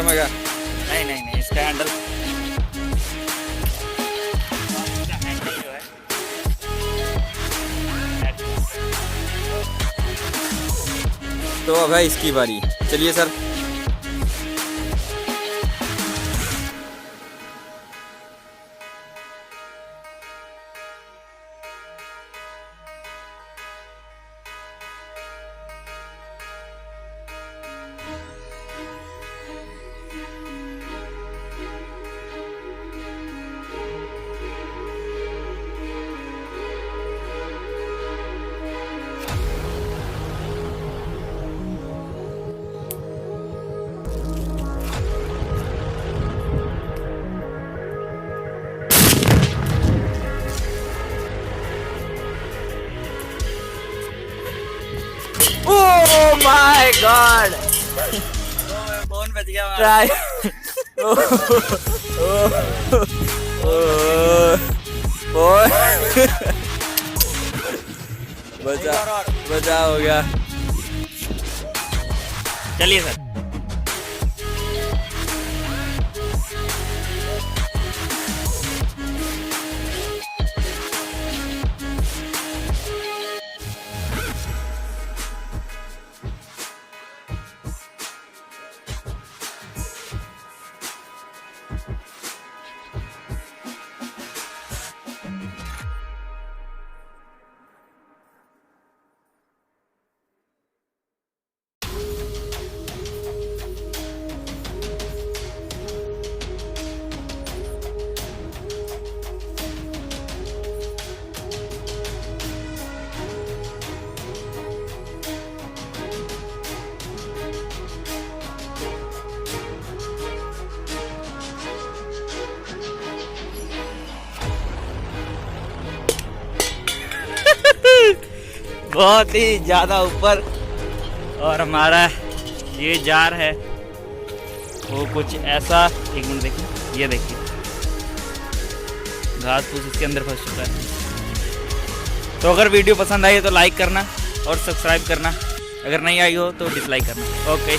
में क्या? नहीं नहीं नहीं, इसका हैंडल जो है तो अब है इसकी बारी। चलिए sir. Oh my God, phone बच गया हमारा। ट्राई। बचा बचा हो गया। चलिए सर। बहुत ही ज़्यादा ऊपर। और हमारा ये जार है वो कुछ ऐसा, एक मिनट देखिए, ये देखिए घास फूस इसके अंदर फंस चुका है। तो अगर वीडियो पसंद आई तो लाइक करना और सब्सक्राइब करना, अगर नहीं आई हो तो डिसलाइक करना। ओके।